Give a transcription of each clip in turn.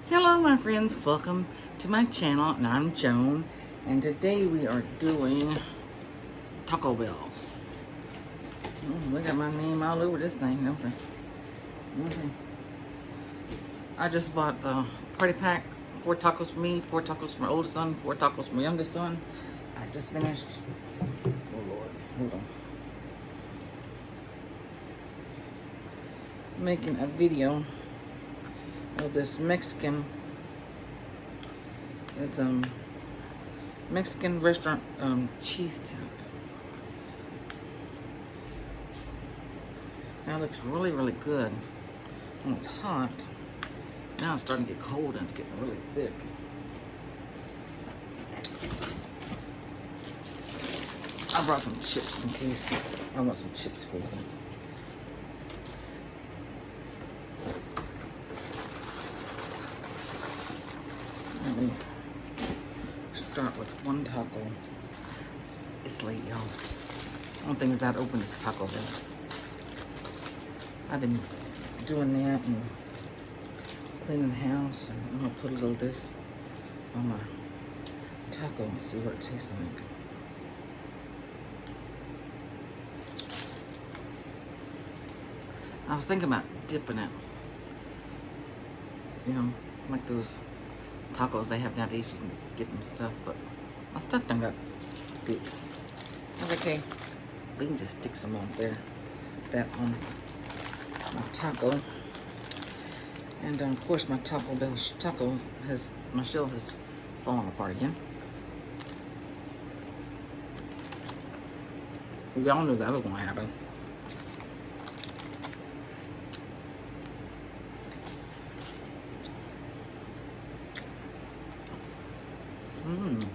Hello my friends, welcome to my channel, and I'm Joan, and today we are doing Taco Bell. We got my name all over this thing, don't they? Okay. I just bought the party pack, 4 tacos for me, 4 tacos for my oldest son, 4 tacos for my youngest son. I just finished, oh Lord, hold on, making a video of this Mexican, it's Mexican restaurant cheese tip. Now it looks really, really good when it's hot. Now it's starting to get cold and it's getting really thick. I brought some chips in case I want some chips for them. Let me start with one taco. It's late, y'all. I don't think it's that open as Taco Bell. I've been doing that and cleaning the house, and I'm gonna put a little of this on my taco and see what it tastes like. I was thinking about dipping it, you know, like those tacos they have nowadays. You can dip them stuff, but my stuff done got thick. I was like, okay, we can just stick some on there, that on my taco. And of course my Taco Bell taco has, my shell has fallen apart again. We all knew that was gonna happen. Mmm.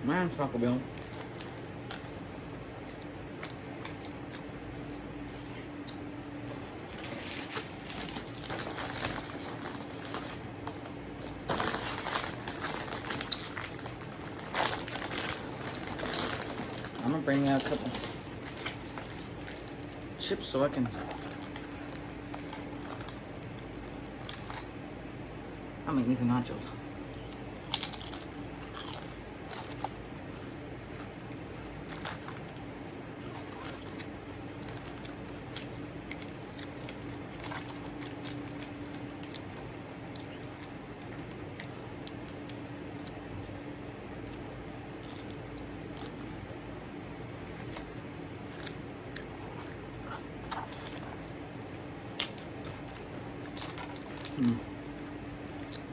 Man, Taco Bell. I'm gonna bring out a couple chips so I can. I'll make me some nachos.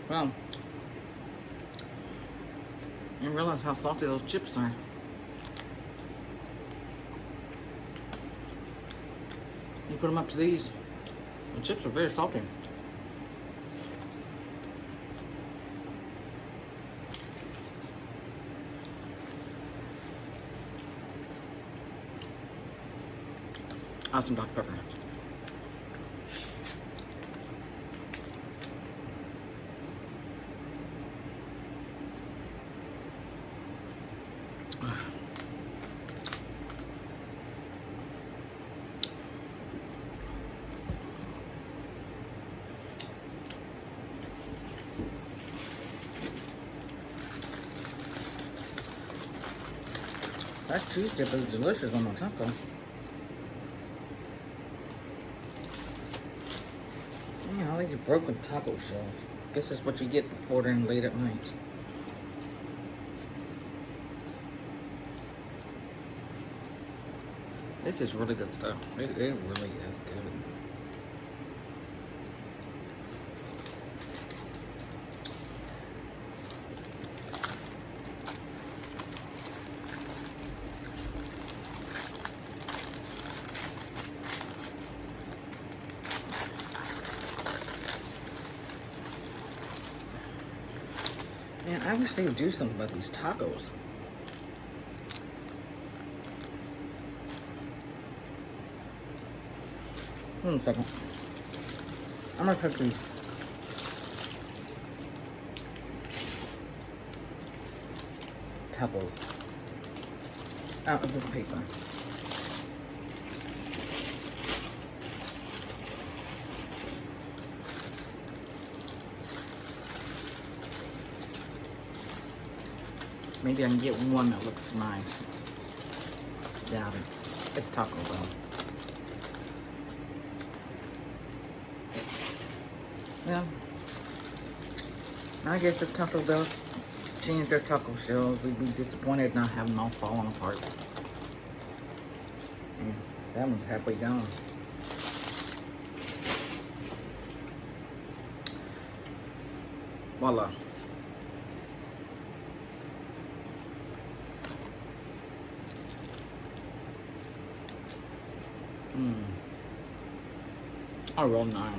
Well, I didn't realize how salty those chips are. You put them up to these, the chips are very salty. Add some Dr. Pepper. That cheese dip is delicious on my taco. Yeah, all these broken taco shells. Guess that's what you get ordering late at night. This is really good stuff. It really is good. Man, I wish they would do something about these tacos. Hold on a second. I'm gonna cook these tacos out of this paper. Maybe I can get one that looks nice. Doubt it. It's Taco Bell. Yeah. I guess if Taco Bell changed their taco shells, we'd be disappointed not having them all falling apart. And that one's halfway gone. Voila. Oh, real nice.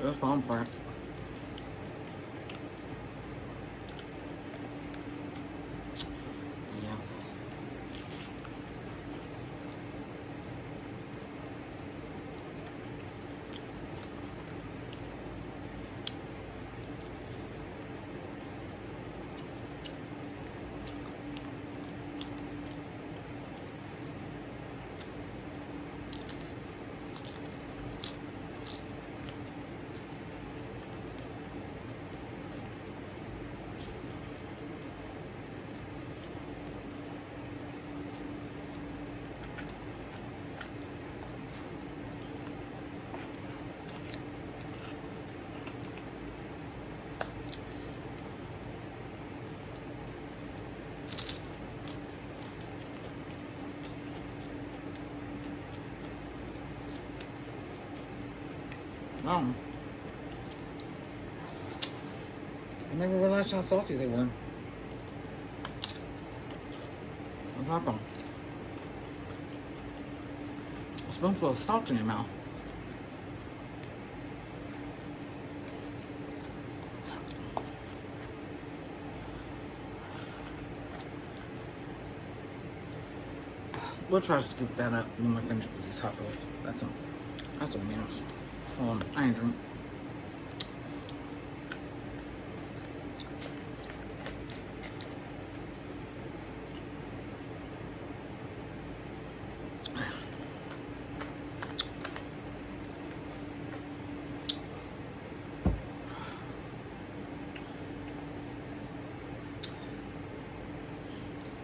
That's fun part. Yeah. I never realized how salty they were. What's happened? A spoonful of salt in your mouth. We'll try to scoop that up when we're finished with these tacos. That's a mess. Hold on, I ain't drink.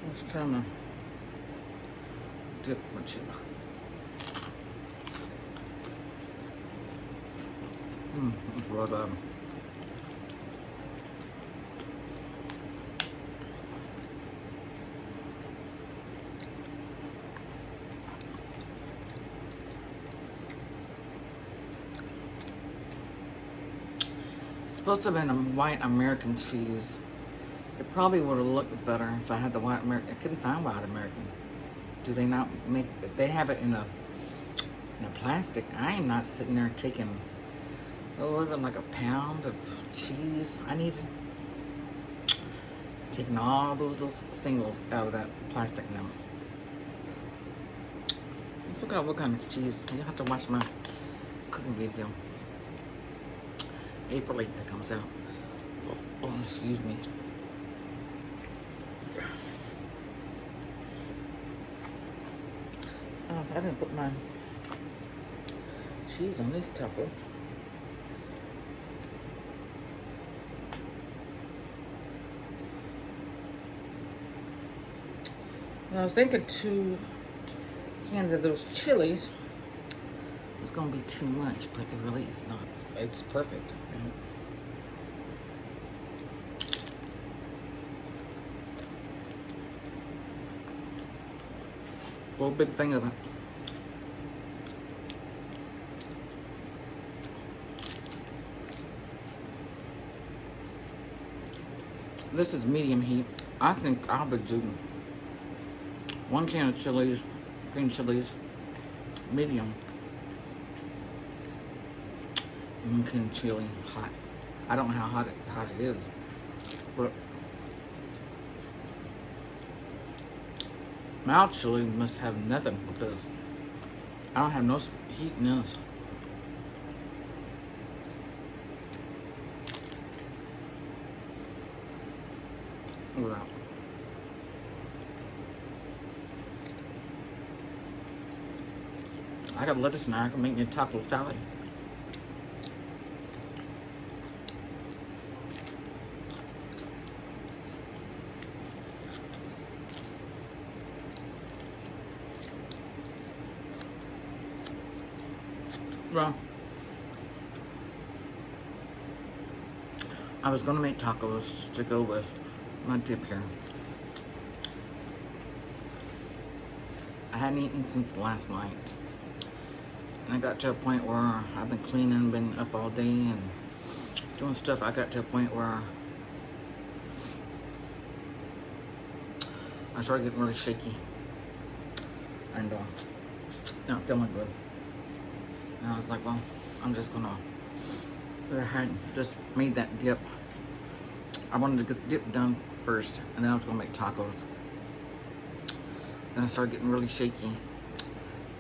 I was trying to dip my chili. That's right on. It's supposed to have been a white American cheese. It probably would have looked better if I had the white American. I couldn't find white American. Do they not make? They have it in a plastic. I am not sitting there taking. What was it, like a pound of cheese I needed? Taking all those little singles out of that plastic now. I forgot what kind of cheese. You have to watch my cooking video. April 8th that comes out. Oh, excuse me. Oh, I didn't put my cheese on these tacos. I was thinking 2 cans of those chilies was gonna be too much, but it really is not. It's perfect. Little big thing of it. This is medium heat. I think I'll be doing 1 can of chilies, green chilies, medium. 1 can of chili, hot. I don't know how hot it is, but mild chili must have nothing because I don't have no heat in this. Look at that. I got lettuce now. I can make me a taco salad. Well, I was gonna make tacos to go with my dip here. I hadn't eaten since last night. And I got to a point where I've been cleaning, been up all day and doing stuff. I got to a point where I started getting really shaky and not feeling good. And I was like, well, I'm just gonna go ahead and just made that dip. I wanted to get the dip done first, and then I was gonna make tacos. Then I started getting really shaky,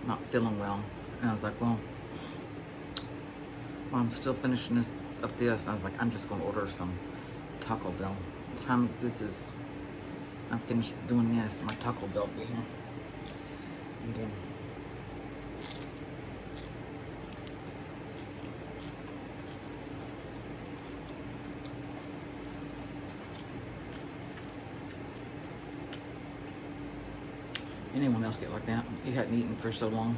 not feeling well. And I was like, well, while I'm still finishing this up this, I was like, I'm just gonna order some Taco Bell. I'm finished doing this, my Taco Bell will be here. And then anyone else get like that? You hadn't eaten for so long.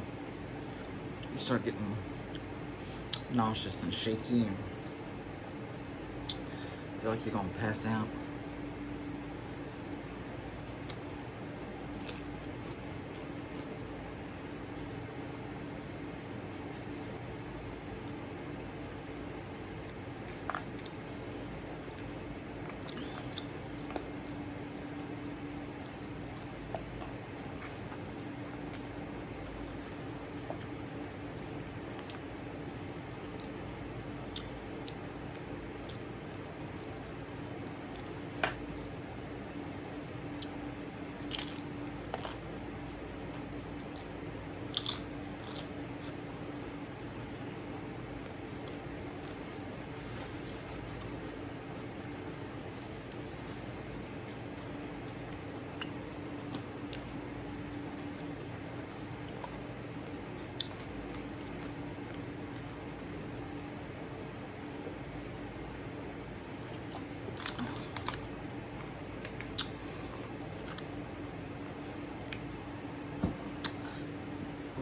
You start getting nauseous and shaky and feel like you're gonna pass out.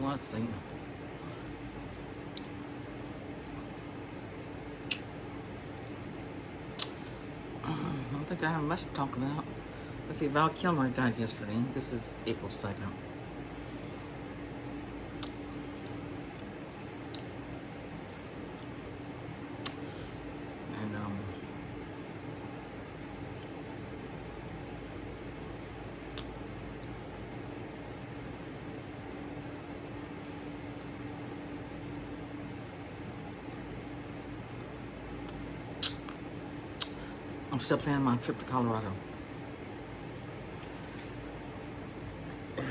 Let's see. I don't think I have much to talk about. Let's see, Val Kilmer died yesterday. This is April 2nd. And, I'm still planning my trip to Colorado. I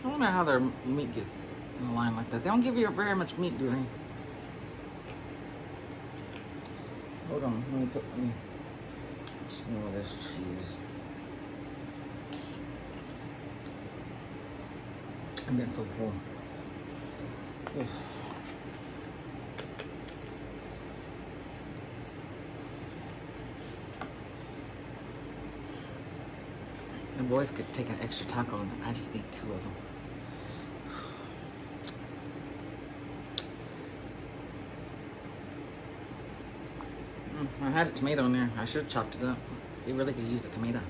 don't know how their meat gets in a line like that. They don't give you very much meat, do they? Hold on, let me put some more of this cheese. I'm getting so full. Ugh. The boys could take an extra taco, and I just need 2 of them. I had a tomato in there. I should have chopped it up. You really could use a tomato.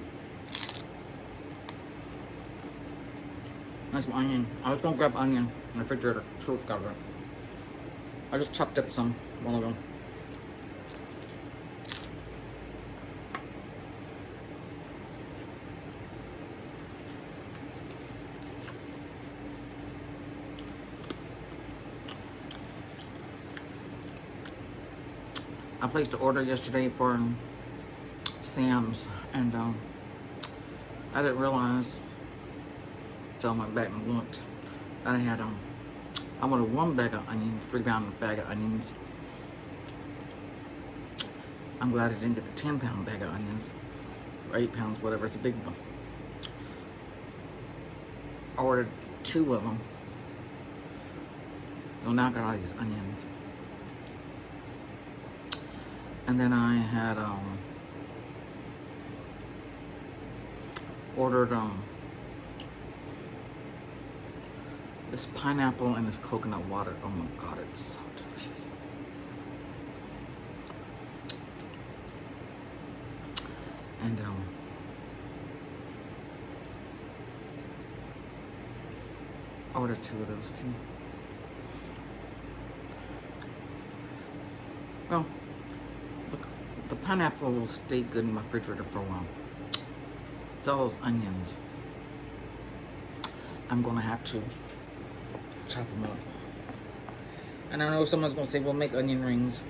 That's some onion. I was gonna grab onion in the refrigerator. Screw got it. I just chopped up some while ago. I placed an order yesterday for Sam's, and I didn't realize until I went back and looked. I had I wanted 1 bag of onions, 3-pound bag of onions. I'm glad I didn't get the 10-pound bag of onions, or 8 pounds, whatever. It's a big one. I ordered 2 of them, so now I got all these onions. And then I had ordered this pineapple and this coconut water. Oh my god, it's so delicious. And I ordered 2 of those too. Well, look, the pineapple will stay good in my refrigerator for a while. It's all those onions. I'm gonna have to chop them up. And I know someone's gonna say, well, make onion rings.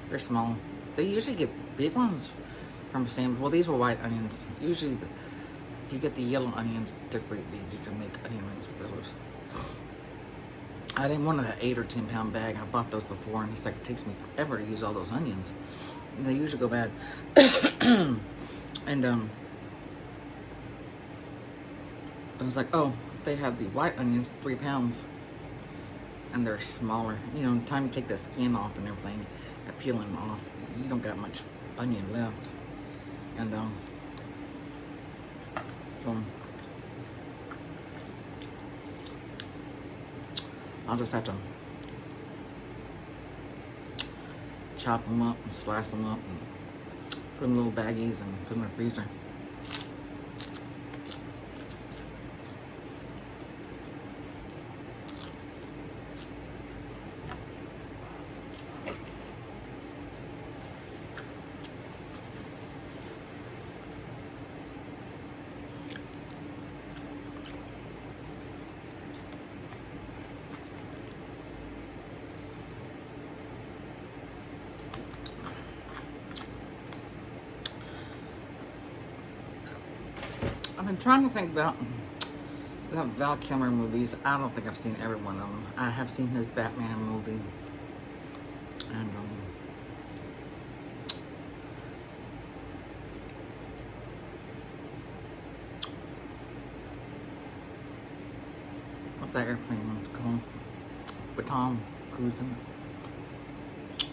They're small. They usually get big ones from Sam's. Well, these were white onions. Usually, if you get the yellow onions, they're great big. You can make onion rings with those. I didn't want an 8 or 10-pound bag. I bought those before, and it's like it takes me forever to use all those onions. And they usually go bad. And I was like, oh, they have the white onions, 3 pounds, and they're smaller. You know, time to take the skin off and everything, and peel them off. You don't got much onion left. And so I'll just have to chop them up and slice them up and put them in little baggies and put them in the freezer. I've been trying to think about Val Kilmer movies. I don't think I've seen every one of them. I have seen his Batman movie. And what's that airplane one called? With Tom Cruise in it.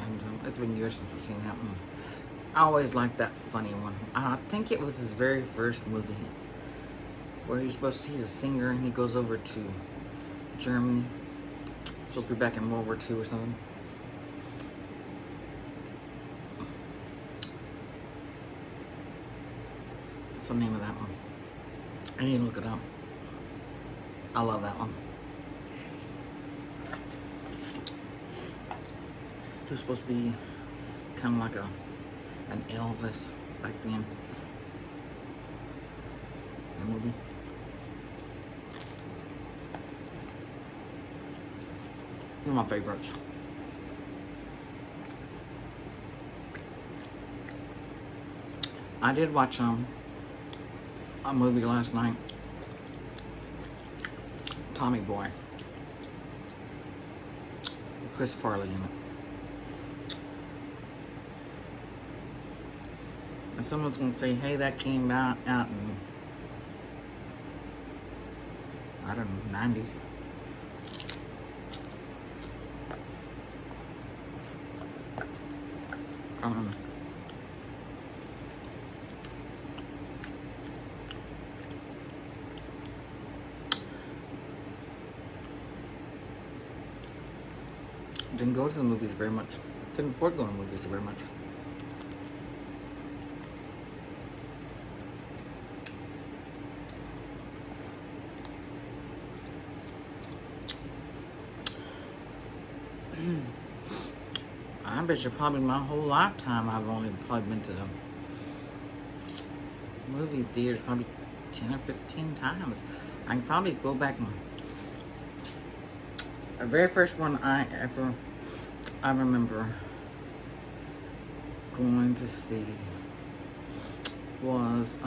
And it's been years since I've seen that one. I always liked that funny one. I think it was his very first movie where he's a singer and he goes over to Germany. It's supposed to be back in World War II or something. What's the name of that one? I need to look it up. I love that one. He was supposed to be kind of like an Elvis back then. The movie. One of my favorites. I did watch a movie last night. Tommy Boy. With Chris Farley in it. And someone's gonna say, hey, that came out in, I don't know, 90s. I don't know. Didn't go to the movies very much Couldn't afford going to movies very much. I bet you probably my whole lifetime I've only probably been to the movie theaters probably 10 or 15 times. I can probably go back and the very first one I remember going to see was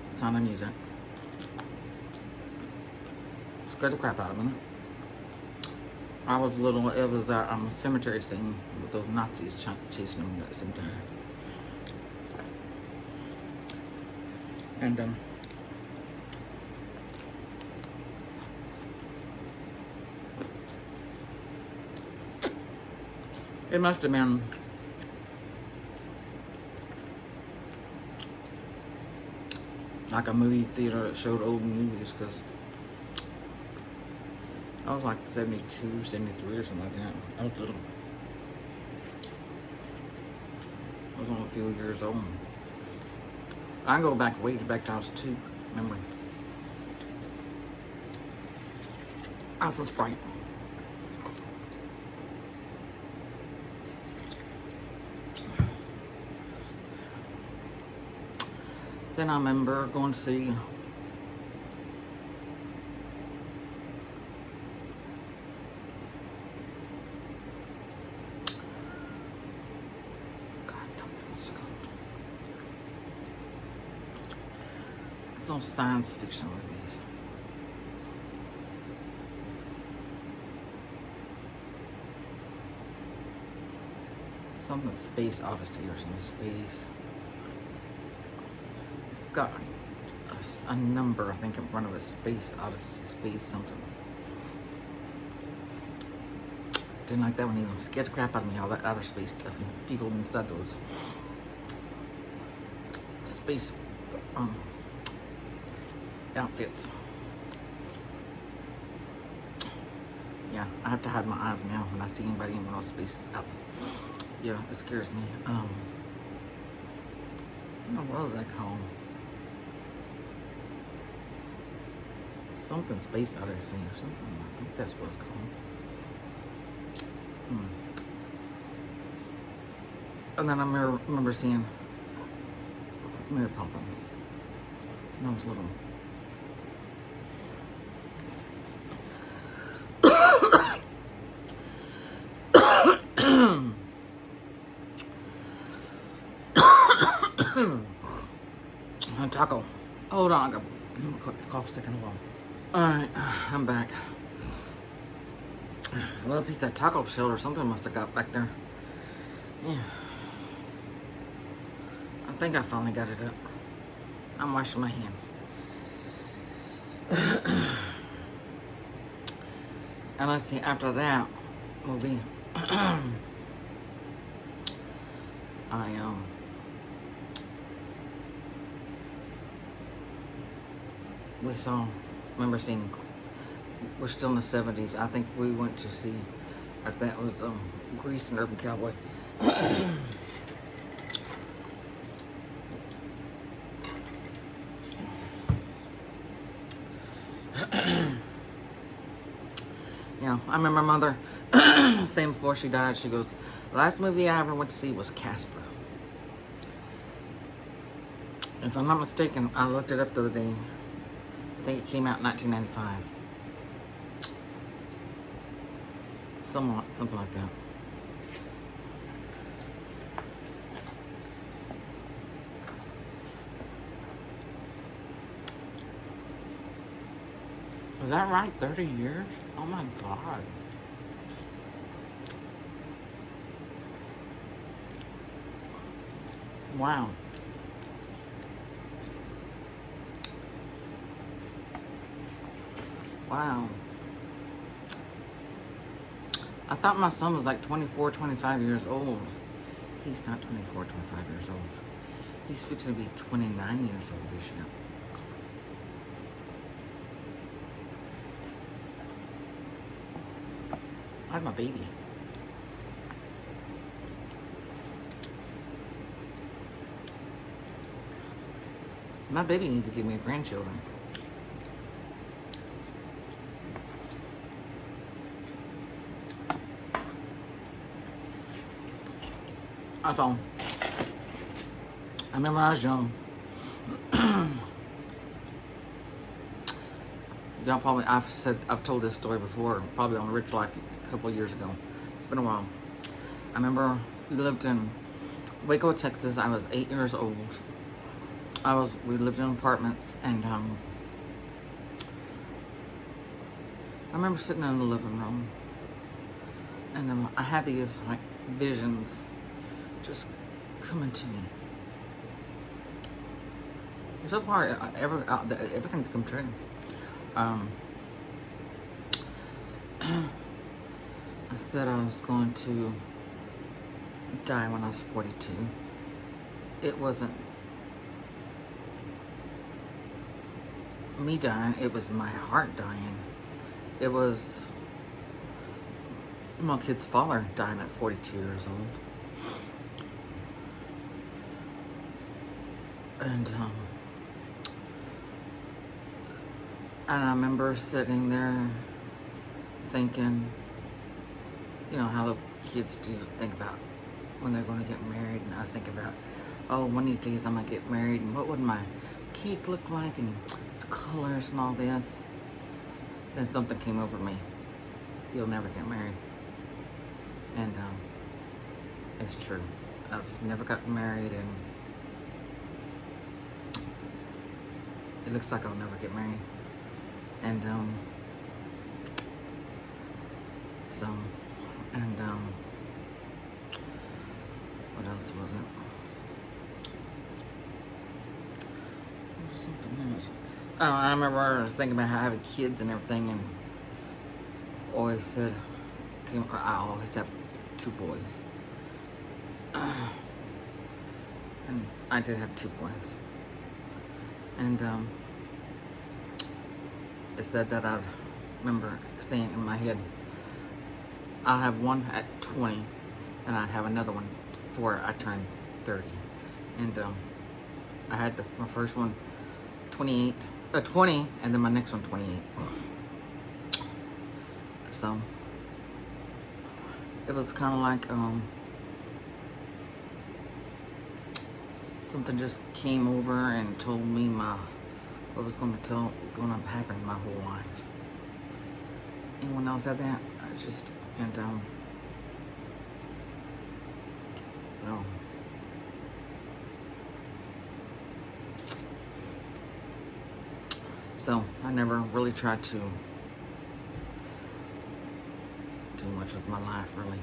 Sound of Music. Scared the crap out of me. I was little. It was that cemetery scene with those Nazis chasing them at the cemetery. And it must have been like a movie theater that showed old movies, because I was like 72, 73 or something like that. I was little. I was only a few years old. I can go back way back to I was 2, remember. I was a Sprite. Then I remember going to see it's all science fiction movies. Something Space Odyssey or some space. It's got a number, I think, in front of it. Space Odyssey, space something. Didn't like that one either. Scared the crap out of me, all that outer space stuff. And people inside those space outfits. Yeah, I have to hide my eyes now when I see anybody in one of those space outfits. Yeah, it scares me. I don't know, what was that called? Something Space Odyssey or something. I think that's what it's called. And then I remember seeing Mary Poppins when I was little. Taco. Hold on, I got cough a second. Alright, I'm back. A little piece of taco shell or something must have got back there. Yeah. I think I finally got it up. I'm washing my hands. And let's see, after that movie, remember seeing, we're still in the 70s. I think we went to see, after that was Grease and Urban Cowboy. Yeah, I remember my mother saying before she died, she goes, the last movie I ever went to see was Casper. If I'm not mistaken, I looked it up the other day. I think it came out in 1995. Something like that. Is that right? 30 years? Oh my God. Wow. Wow. I thought my son was like 24, 25 years old. He's not 24, 25 years old. He's fixing to be 29 years old this year. I have my baby. My baby needs to give me grandchildren. That's all. I remember I was young. Y'all probably, I've told this story before, probably on Rich Life a couple of years ago. It's been a while. I remember we lived in Waco, Texas. I was 8 years old. We lived in apartments, and I remember sitting in the living room, and I had these like visions just coming to me. So far, everything's come true. I said I was going to die when I was 42. It wasn't me dying, it was my heart dying. It was my kid's father dying at 42 years old. And I remember sitting there thinking, you know, how the kids do think about when they're going to get married. And I was thinking about, oh, one of these days I'm going to get married, and what would my cake look like, and the colors and all this. Then something came over me. You'll never get married. And it's true. I've never gotten married, and it looks like I'll never get married. And what else was it? There was something else. Oh, I remember I was thinking about having kids and everything, and always said, I always have 2 boys. And I did have 2 boys. And it said that I remember saying in my head, I'll have one at 20, and I'd have another one before I turned 30. And I had my first one 20, and then my next one 28. So it was kind of like something just came over and told me what was going to happen my whole life. Anyone else had that? No. So I never really tried to do much with my life, really,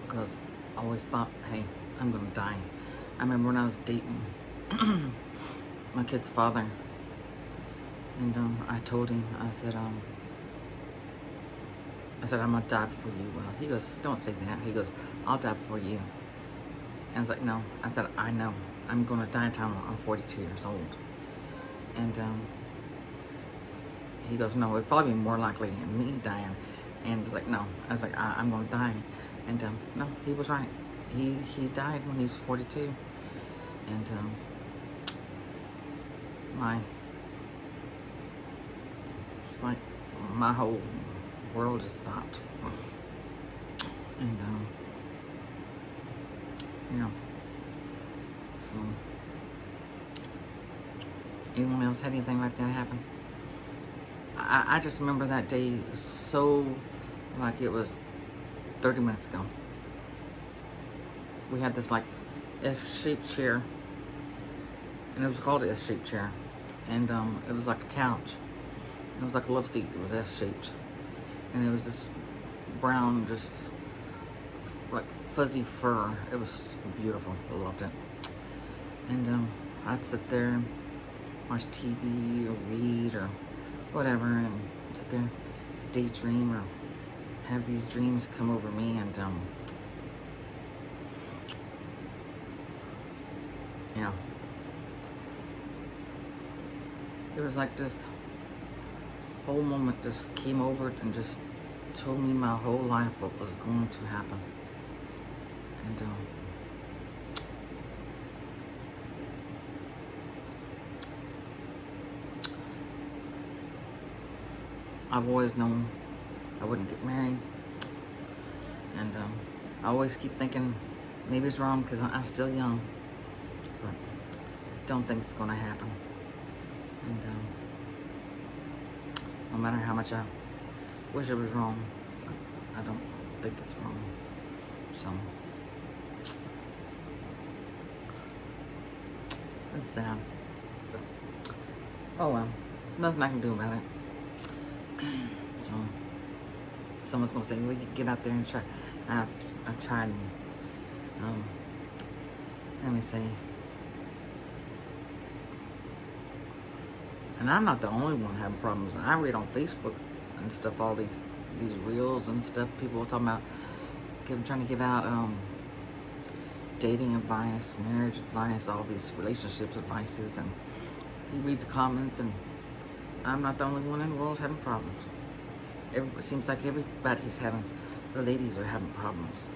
because I always thought, hey, I'm gonna die. I remember when I was dating my kid's father, and I told him, I said, I'm gonna die before you will. He goes, don't say that. He goes, I'll die before you. And I was like, no. I said, I know. I'm gonna die in time. I'm 42 years old. And he goes, no, it'd probably be more likely me dying. And he's like, no. I was like, I'm gonna die. And no, he was right. He died when he was 42. And it's like my whole world just stopped. And yeah. So anyone else had anything like that happen? I just remember that day so like it was 30 minutes ago. We had this like S-shaped chair, and it was called an S-shaped chair, and it was like a couch. It was like a love seat. It was S-shaped, and it was this brown, just like fuzzy fur. It was beautiful. I loved it. And I'd sit there and watch TV or read or whatever, and sit there, daydream, or have these dreams come over me, and yeah, it was like this whole moment just came over and just told me my whole life what was going to happen. And I've always known I wouldn't get married. And I always keep thinking maybe it's wrong because I'm still young. But I don't think it's going to happen. And no matter how much I wish it was wrong, I don't think it's wrong. So it's sad. But, oh well, nothing I can do about it. So someone's gonna say, "Well, you get out there and try." I've tried. Let me see. And I'm not the only one having problems. I read on Facebook and stuff all these reels and stuff. People are talking about trying to give out dating advice, marriage advice, all these relationships advices, and you read the comments, and I'm not the only one in the world having problems. It seems like everybody's having, the ladies are having problems.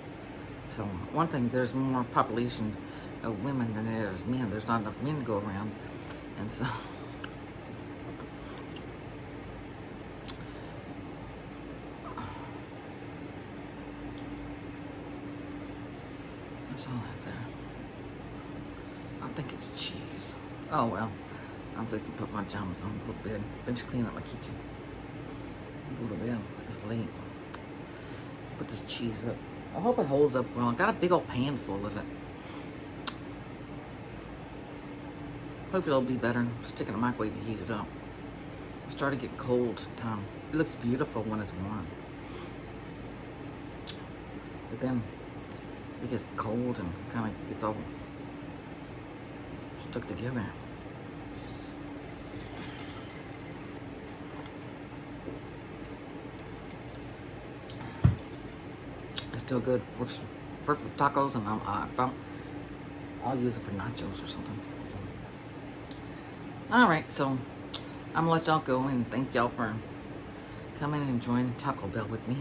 So one thing, there's more population of women than there is men. There's not enough men to go around, and so that's all that there. I think it's cheese. Oh well, I'm fixing to put my pajamas on, go to bed, finish cleaning up my kitchen, go to bed. It's late. Put this cheese up. I hope it holds up well. I got a big old pan full of it. Hopefully it'll be better. Stick it in the microwave to heat it up. It started getting cold time. It looks beautiful when it's warm. But then it gets cold and kind of gets all stuck together. It's still good. Works perfect for tacos, and I'll use it for nachos or something. Alright, so I'm gonna let y'all go and thank y'all for coming and enjoying Taco Bell with me.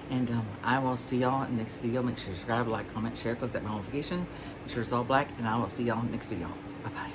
And I will see y'all in the next video. Make sure you subscribe, like, comment, share, click that notification. Make sure it's all black, and I will see y'all in the next video. Bye-bye.